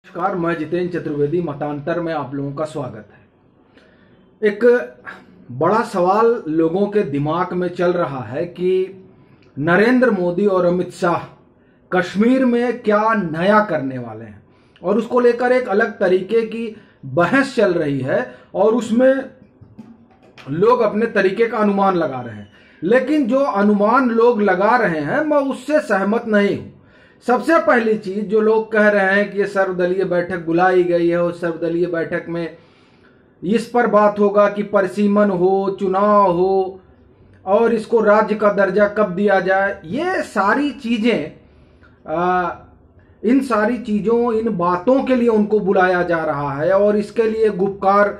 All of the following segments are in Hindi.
नमस्कार, मैं जितेंद्र चतुर्वेदी। मतांतर में आप लोगों का स्वागत है। एक बड़ा सवाल लोगों के दिमाग में चल रहा है कि नरेंद्र मोदी और अमित शाह कश्मीर में क्या नया करने वाले हैं, और उसको लेकर एक अलग तरीके की बहस चल रही है और उसमें लोग अपने तरीके का अनुमान लगा रहे हैं। लेकिन जो अनुमान लोग लगा रहे हैं, मैं उससे सहमत नहीं हूं। सबसे पहली चीज जो लोग कह रहे हैं कि ये सर्वदलीय बैठक बुलाई गई है, उस सर्वदलीय बैठक में इस पर बात होगा कि परिसीमन हो, चुनाव हो, और इसको राज्य का दर्जा कब दिया जाए। ये सारी चीजें, इन सारी चीजों, इन बातों के लिए उनको बुलाया जा रहा है और इसके लिए गुपकार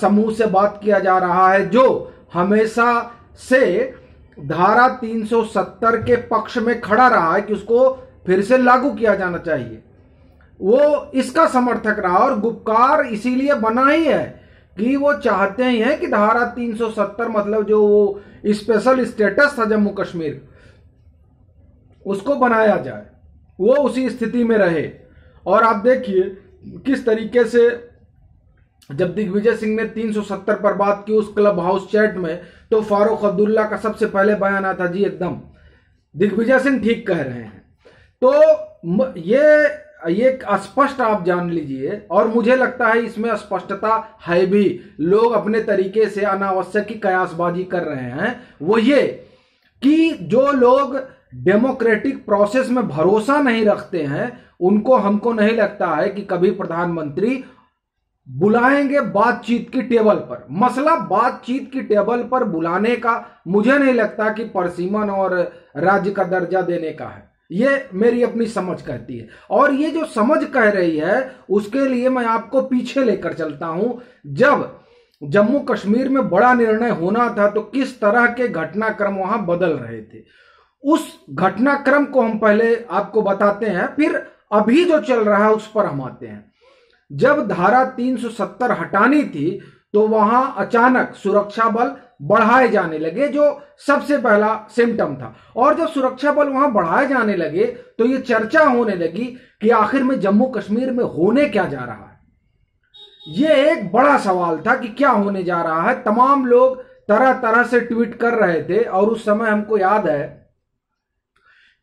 समूह से बात किया जा रहा है, जो हमेशा से धारा 370 के पक्ष में खड़ा रहा है कि उसको फिर से लागू किया जाना चाहिए। वो इसका समर्थक रहा और गुपकार इसीलिए बना ही है कि वो चाहते ही हैं कि धारा 370 मतलब जो वो स्पेशल स्टेटस था जम्मू कश्मीर, उसको बनाया जाए, वो उसी स्थिति में रहे। और आप देखिए किस तरीके से जब दिग्विजय सिंह ने 370 पर बात की उस क्लब हाउस चैट में, तो फारूक अब्दुल्ला का सबसे पहले बयान आया था, जी एकदम दिग्विजय सिंह ठीक कह रहे हैं। तो ये स्पष्ट आप जान लीजिए, और मुझे लगता है इसमें स्पष्टता है भी। लोग अपने तरीके से अनावश्यक की कयासबाजी कर रहे हैं। वो ये कि जो लोग डेमोक्रेटिक प्रोसेस में भरोसा नहीं रखते हैं, उनको, हमको नहीं लगता है कि कभी प्रधानमंत्री बुलाएंगे बातचीत की टेबल पर। मसला बातचीत की टेबल पर बुलाने का मुझे नहीं लगता कि परिसीमन और राज्य का दर्जा देने का है। ये मेरी अपनी समझ कहती है। और ये जो समझ कह रही है, उसके लिए मैं आपको पीछे लेकर चलता हूं। जब जम्मू कश्मीर में बड़ा निर्णय होना था, तो किस तरह के घटनाक्रम वहां बदल रहे थे, उस घटनाक्रम को हम पहले आपको बताते हैं, फिर अभी जो चल रहा है उस पर हम आते हैं। जब धारा 370 हटानी थी, तो वहां अचानक सुरक्षा बल बढ़ाए जाने लगे, जो सबसे पहला सिम्टम था। और जब सुरक्षा बल वहां बढ़ाए जाने लगे, तो यह चर्चा होने लगी कि आखिर में जम्मू कश्मीर में होने क्या जा रहा है। यह एक बड़ा सवाल था कि क्या होने जा रहा है। तमाम लोग तरह तरह से ट्वीट कर रहे थे, और उस समय हमको याद है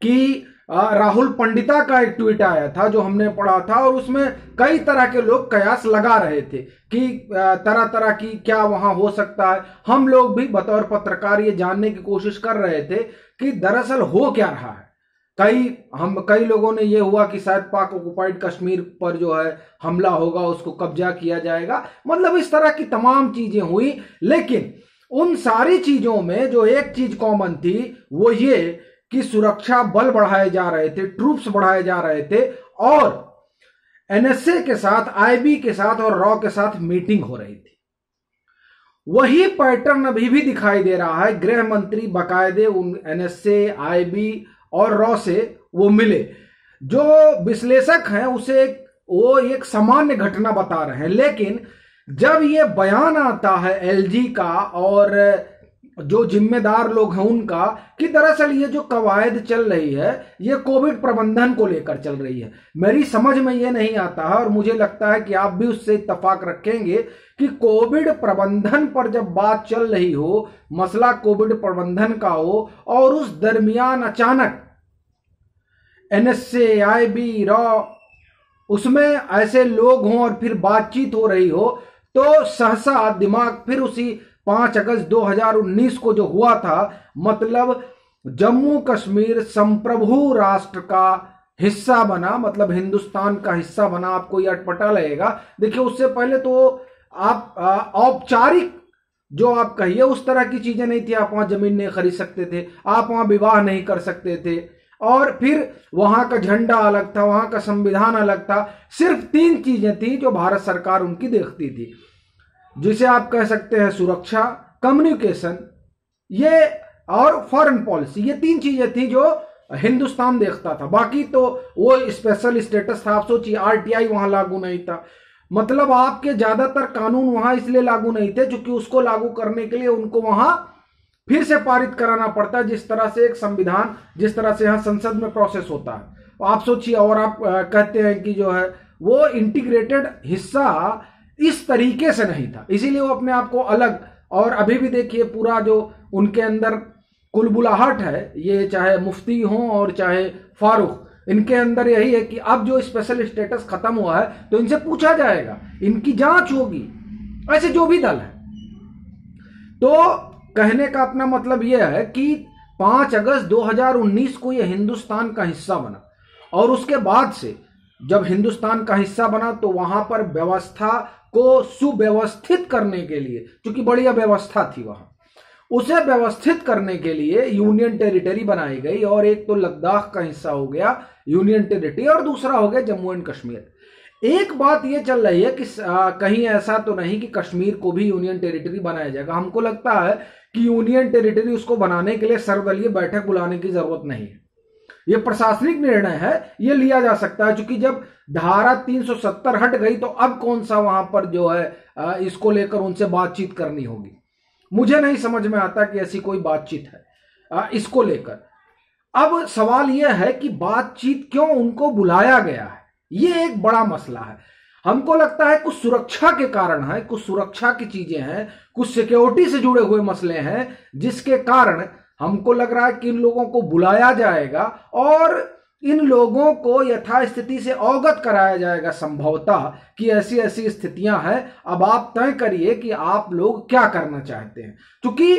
कि राहुल पंडिता का एक ट्वीट आया था जो हमने पढ़ा था, और उसमें कई तरह के लोग कयास लगा रहे थे कि तरह तरह की क्या वहां हो सकता है। हम लोग भी बतौर पत्रकार ये जानने की कोशिश कर रहे थे कि दरअसल हो क्या रहा है। कई लोगों ने ये हुआ कि शायद पाक ऑक्युपाइड कश्मीर पर जो है हमला होगा, उसको कब्जा किया जाएगा। मतलब इस तरह की तमाम चीजें हुई। लेकिन उन सारी चीजों में जो एक चीज कॉमन थी, वो ये कि सुरक्षा बल बढ़ाए जा रहे थे, ट्रूप्स बढ़ाए जा रहे थे, और एनएसए के साथ, आईबी के साथ और रॉ के साथ मीटिंग हो रही थी। वही पैटर्न अभी भी दिखाई दे रहा है। गृह मंत्री बाकायदे उन एनएसए, आईबी और रॉ से वो मिले। जो विश्लेषक हैं उसे वो एक सामान्य घटना बता रहे हैं, लेकिन जब ये बयान आता है एलजी का और जो जिम्मेदार लोग हैं उनका, कि दरअसल ये जो कवायद चल रही है, ये कोविड प्रबंधन को लेकर चल रही है, मेरी समझ में ये नहीं आता है। और मुझे लगता है कि आप भी उससे इत्तेफाक रखेंगे कि कोविड प्रबंधन पर जब बात चल रही हो, मसला कोविड प्रबंधन का हो, और उस दरमियान अचानक एनएसए, आईबी, रॉ, उसमें ऐसे लोग हों और फिर बातचीत हो रही हो, तो सहसा दिमाग फिर उसी 5 अगस्त 2019 को जो हुआ था, मतलब जम्मू कश्मीर संप्रभु राष्ट्र का हिस्सा बना, मतलब हिंदुस्तान का हिस्सा बना। आपको यह अटपटा लगेगा। देखिए, उससे पहले तो आप औपचारिक जो आप कहिए उस तरह की चीजें नहीं थी। आप वहां जमीन नहीं खरीद सकते थे, आप वहां विवाह नहीं कर सकते थे, और फिर वहां का झंडा अलग था, वहां का संविधान अलग था। सिर्फ 3 चीजें थी जो भारत सरकार उनकी देखती थी, जिसे आप कह सकते हैं सुरक्षा, कम्युनिकेशन, ये और फॉरेन पॉलिसी। ये 3 चीजें थी जो हिंदुस्तान देखता था। बाकी तो वो स्पेशल स्टेटस था। आप सोचिए, आरटीआई वहां लागू नहीं था। मतलब आपके ज्यादातर कानून वहां इसलिए लागू नहीं थे क्योंकि उसको लागू करने के लिए उनको वहां फिर से पारित कराना पड़ता है, जिस तरह से एक संविधान, जिस तरह से यहां संसद में प्रोसेस होता है। आप सोचिए, और आप कहते हैं कि जो है वो इंटीग्रेटेड हिस्सा इस तरीके से नहीं था, इसीलिए वो अपने आप को अलग। और अभी भी देखिए पूरा जो उनके अंदर कुलबुलाहट है, ये चाहे मुफ्ती हो और चाहे फारूक, इनके अंदर यही है कि अब जो स्पेशल स्टेटस खत्म हुआ है तो इनसे पूछा जाएगा, इनकी जांच होगी, ऐसे जो भी दल है। तो कहने का अपना मतलब यह है कि 5 अगस्त 2019 को यह हिंदुस्तान का हिस्सा बना, और उसके बाद से जब हिंदुस्तान का हिस्सा बना तो वहां पर व्यवस्था को सुव्यवस्थित करने के लिए, क्योंकि बड़ी अव्यवस्था थी वहां, उसे व्यवस्थित करने के लिए यूनियन टेरिटरी बनाई गई। और एक तो लद्दाख का हिस्सा हो गया यूनियन टेरिटरी और दूसरा हो गया जम्मू एंड कश्मीर। एक बात यह चल रही है कि कहीं ऐसा तो नहीं कि कश्मीर को भी यूनियन टेरिटरी बनाया जाएगा। हमको लगता है कि यूनियन टेरिटरी उसको बनाने के लिए सर्वदलीय बैठक बुलाने की जरूरत नहीं है, यह प्रशासनिक निर्णय है, यह लिया जा सकता है। क्योंकि जब धारा 370 हट गई तो अब कौन सा वहां पर जो है इसको लेकर उनसे बातचीत करनी होगी। मुझे नहीं समझ में आता कि ऐसी कोई बातचीत है इसको लेकर। अब सवाल यह है कि बातचीत क्यों उनको बुलाया गया है, यह एक बड़ा मसला है। हमको लगता है कुछ सुरक्षा के कारण है, कुछ सुरक्षा की चीजें हैं, कुछ सिक्योरिटी से जुड़े हुए मसले हैं, जिसके कारण हमको लग रहा है कि इन लोगों को बुलाया जाएगा और इन लोगों को यथास्थिति से अवगत कराया जाएगा संभवतः कि ऐसी ऐसी स्थितियां हैं, अब आप तय करिए कि आप लोग क्या करना चाहते हैं। क्योंकि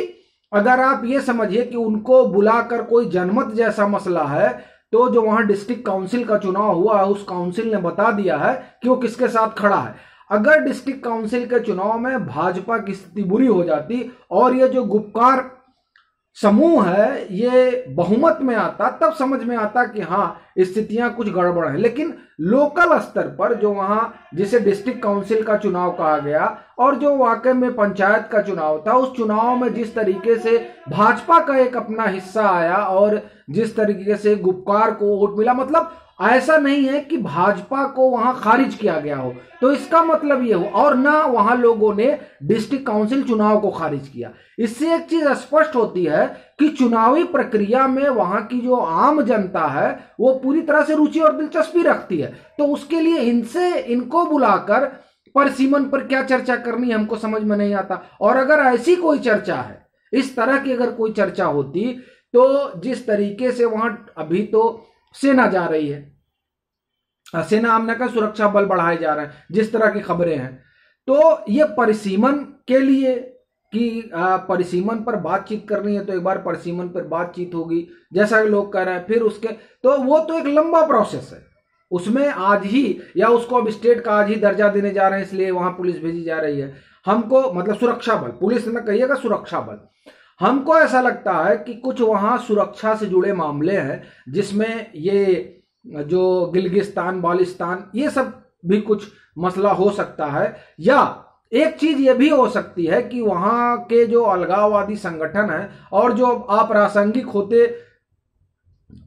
अगर आप ये समझिए कि उनको बुलाकर कोई जनमत जैसा मसला है, तो जो वहां डिस्ट्रिक्ट काउंसिल का चुनाव हुआ है उस काउंसिल ने बता दिया है कि वो किसके साथ खड़ा है। अगर डिस्ट्रिक्ट काउंसिल के चुनाव में भाजपा की स्थिति बुरी हो जाती और ये जो गुपकार समूह है ये बहुमत में आता, तब समझ में आता कि हाँ स्थितियां कुछ गड़बड़ है। लेकिन लोकल स्तर पर जो वहां जिसे डिस्ट्रिक्ट काउंसिल का चुनाव कहा गया और जो वाकई में पंचायत का चुनाव था, उस चुनाव में जिस तरीके से भाजपा का एक अपना हिस्सा आया और जिस तरीके से गुपकार को वोट मिला, मतलब ऐसा नहीं है कि भाजपा को वहां खारिज किया गया हो, तो इसका मतलब ये हो, और ना वहां लोगों ने डिस्ट्रिक्ट काउंसिल चुनाव को खारिज किया। इससे एक चीज स्पष्ट होती है कि चुनावी प्रक्रिया में वहां की जो आम जनता है वो पूरी तरह से रुचि और दिलचस्पी रखती है। तो उसके लिए इनको बुलाकर परिसीमन पर क्या चर्चा करनी है हमको समझ में नहीं आता। और अगर ऐसी कोई चर्चा है, इस तरह की अगर कोई चर्चा होती, तो जिस तरीके से वहां अभी तो सेना जा रही है, सेना हमने कहा सुरक्षा बल बढ़ाए जा रहे हैं, जिस तरह की खबरें हैं, तो ये परिसीमन के लिए कि परिसीमन पर बातचीत करनी है तो एक बार परिसीमन पर बातचीत होगी जैसा कि लोग कह रहे हैं, फिर उसके तो वो तो एक लंबा प्रोसेस है, उसमें आज ही या उसको अब स्टेट का आज ही दर्जा देने जा रहे हैं, इसलिए वहां पुलिस भेजी जा रही है। हमको मतलब सुरक्षा बल, पुलिस न कहिएगा, सुरक्षा बल। हमको ऐसा लगता है कि कुछ वहां सुरक्षा से जुड़े मामले हैं जिसमें ये जो गिलगिस्तान बाल्टिस्तान ये सब भी कुछ मसला हो सकता है। या एक चीज ये भी हो सकती है कि वहां के जो अलगाववादी संगठन है और जो अप्रासंगिक होते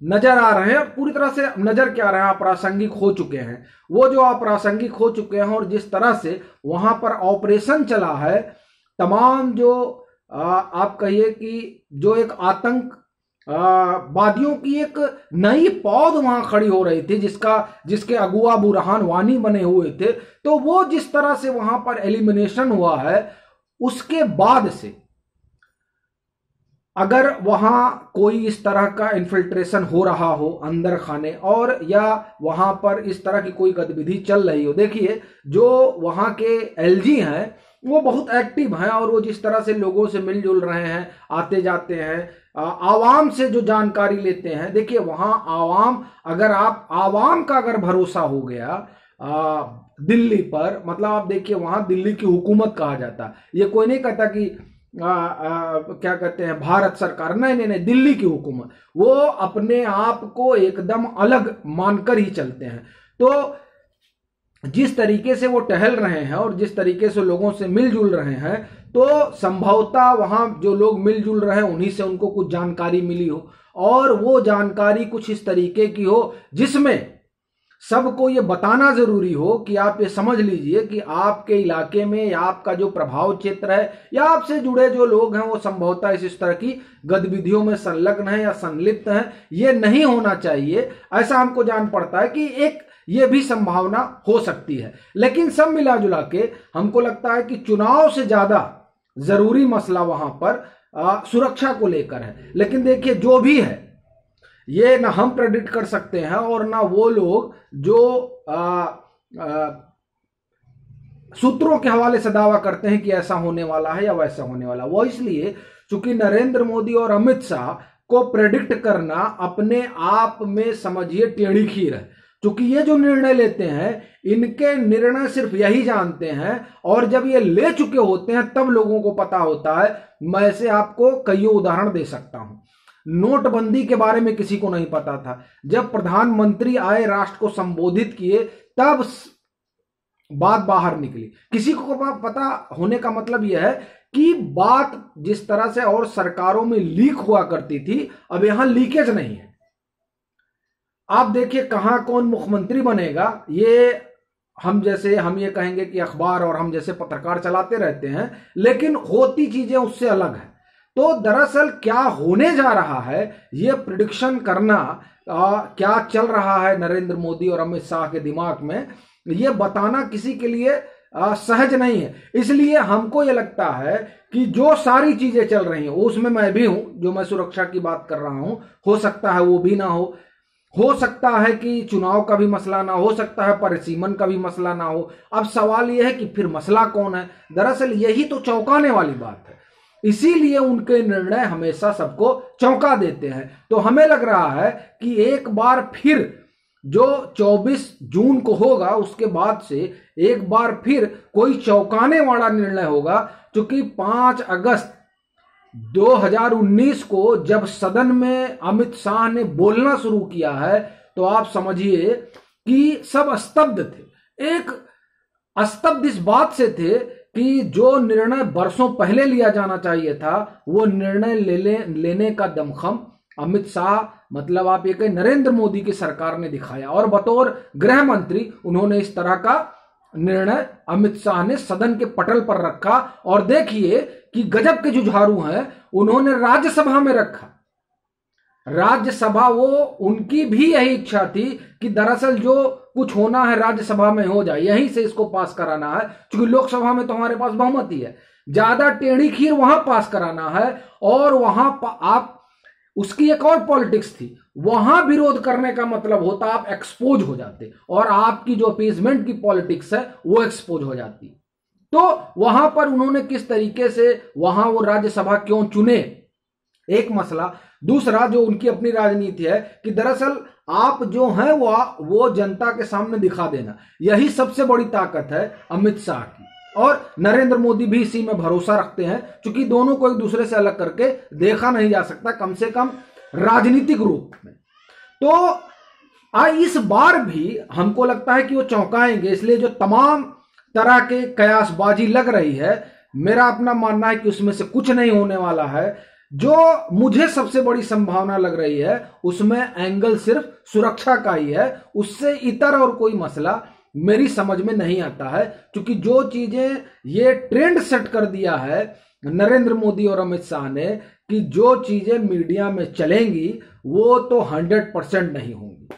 नजर आ रहे हैं, पूरी तरह से नजर क्या रहे हैं, अप्रासंगिक हो चुके हैं, वो जो अप्रासंगिक हो चुके हैं और जिस तरह से वहां पर ऑपरेशन चला है, तमाम जो आप कहिए कि जो एक आतंक वादियों की एक नई पौध वहां खड़ी हो रही थी, जिसके अगुआ बुरहान वानी बने हुए थे, तो वो जिस तरह से वहां पर एलिमिनेशन हुआ है, उसके बाद से अगर वहां कोई इस तरह का इन्फिल्ट्रेशन हो रहा हो अंदर खाने, और या वहां पर इस तरह की कोई गतिविधि चल रही हो, देखिए जो वहां के एलजी हैं वो बहुत एक्टिव हैं और वो जिस तरह से लोगों से मिलजुल रहे हैं, आते जाते हैं, आवाम से जो जानकारी लेते हैं, देखिए वहां आवाम, अगर आप आवाम का अगर भरोसा हो गया दिल्ली पर, मतलब आप देखिए वहां दिल्ली की हुकूमत कहा जाता, ये कोई नहीं कहता कि क्या कहते हैं भारत सरकार, नहीं, दिल्ली की हुकूमत, वो अपने आप को एकदम अलग मानकर ही चलते हैं। तो जिस तरीके से वो टहल रहे हैं और जिस तरीके से लोगों से मिलजुल रहे हैं, तो संभवतः वहां जो लोग मिलजुल रहे हैं उन्हीं से उनको कुछ जानकारी मिली हो, और वो जानकारी कुछ इस तरीके की हो जिसमें सबको ये बताना जरूरी हो कि आप ये समझ लीजिए कि आपके इलाके में या आपका जो प्रभाव क्षेत्र है या आपसे जुड़े जो लोग हैं वो संभवतः इस तरह की गतिविधियों में संलग्न है या संलिप्त हैं। ये नहीं होना चाहिए। ऐसा हमको जान पड़ता है कि एक ये भी संभावना हो सकती है। लेकिन सब मिला जुला के हमको लगता है कि चुनाव से ज्यादा जरूरी मसला वहां पर सुरक्षा को लेकर है। लेकिन देखिए जो भी है ये ना हम प्रेडिक्ट कर सकते हैं और ना वो लोग जो सूत्रों के हवाले से दावा करते हैं कि ऐसा होने वाला है या वैसा होने वाला। वो इसलिए चूंकि नरेंद्र मोदी और अमित शाह को प्रेडिक्ट करना अपने आप में समझिए टेढ़ी खीर है। क्योंकि ये जो निर्णय लेते हैं इनके निर्णय सिर्फ यही जानते हैं और जब ये ले चुके होते हैं तब लोगों को पता होता है। मैं ऐसे आपको कई उदाहरण दे सकता हूं। नोटबंदी के बारे में किसी को नहीं पता था, जब प्रधानमंत्री आए राष्ट्र को संबोधित किए तब बात बाहर निकली। किसी को पता होने का मतलब यह है कि बात जिस तरह से और सरकारों में लीक हुआ करती थी अब यहां लीकेज नहीं है। आप देखिए कहां कौन मुख्यमंत्री बनेगा, ये हम ये कहेंगे कि अखबार और हम जैसे पत्रकार चलाते रहते हैं, लेकिन होती चीजें उससे अलग है। तो दरअसल क्या होने जा रहा है ये प्रिडिक्शन करना, क्या चल रहा है नरेंद्र मोदी और अमित शाह के दिमाग में, ये बताना किसी के लिए सहज नहीं है। इसलिए हमको ये लगता है कि जो सारी चीजें चल रही हैं उसमें मैं भी हूं, जो मैं सुरक्षा की बात कर रहा हूं, हो सकता है वो भी ना हो सकता है कि चुनाव का भी मसला ना हो सकता है, परिसीमन का भी मसला ना हो। अब सवाल यह है कि फिर मसला कौन है। दरअसल यही तो चौंकाने वाली बात है, इसीलिए उनके निर्णय हमेशा सबको चौंका देते हैं। तो हमें लग रहा है कि एक बार फिर जो 24 जून को होगा उसके बाद से एक बार फिर कोई चौंकाने वाला निर्णय होगा। क्योंकि 5 अगस्त 2019 को जब सदन में अमित शाह ने बोलना शुरू किया है तो आप समझिए कि सब स्तब्ध थे। एक स्तब्ध इस बात से थे कि जो निर्णय बरसों पहले लिया जाना चाहिए था वो निर्णय लेने का दमखम अमित शाह, मतलब आप ये कहें नरेंद्र मोदी की सरकार ने दिखाया। और बतौर गृह मंत्री उन्होंने इस तरह का निर्णय अमित शाह ने सदन के पटल पर रखा। और देखिए कि गजब के जुझारू हैं, उन्होंने राज्यसभा में रखा। राज्यसभा वो उनकी भी यही इच्छा थी कि दरअसल जो कुछ होना है राज्यसभा में हो जाए, यहीं से इसको पास कराना है। क्योंकि लोकसभा में तो हमारे पास बहुमति है, ज्यादा टेढ़ी खीर वहां पास कराना है। और वहां आप उसकी एक और पॉलिटिक्स थी, वहां विरोध करने का मतलब होता आप एक्सपोज हो जाते और आपकी जो अपीजमेंट की पॉलिटिक्स है वो एक्सपोज हो जाती। तो वहां पर उन्होंने किस तरीके से वहां वो राज्यसभा क्यों चुने, एक मसला। दूसरा जो उनकी अपनी राजनीति है कि दरअसल आप जो हैं वो जनता के सामने दिखा देना, यही सबसे बड़ी ताकत है अमित शाह की। और नरेंद्र मोदी भी इसी में भरोसा रखते हैं, क्योंकि दोनों को एक दूसरे से अलग करके देखा नहीं जा सकता, कम से कम राजनीतिक रूप में। तो इस बार भी हमको लगता है कि वो चौंकाएंगे। इसलिए जो तमाम तरह के कयासबाजी लग रही है, मेरा अपना मानना है कि उसमें से कुछ नहीं होने वाला है। जो मुझे सबसे बड़ी संभावना लग रही है उसमें एंगल सिर्फ सुरक्षा का ही है, उससे इतर और कोई मसला मेरी समझ में नहीं आता है। क्योंकि जो चीजें ये ट्रेंड सेट कर दिया है नरेंद्र मोदी और अमित शाह ने कि जो चीजें मीडिया में चलेंगी वो तो 100% नहीं होंगी।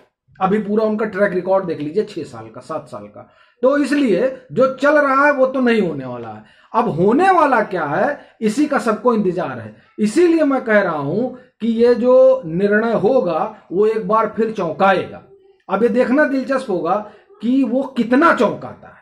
अभी पूरा उनका ट्रैक रिकॉर्ड देख लीजिए, 6 साल का, 7 साल का। तो इसलिए जो चल रहा है वो तो नहीं होने वाला है। अब होने वाला क्या है इसी का सबको इंतजार है। इसीलिए मैं कह रहा हूं कि ये जो निर्णय होगा वो एक बार फिर चौंकाएगा। अब ये देखना दिलचस्प होगा कि वो कितना चौंकाता है।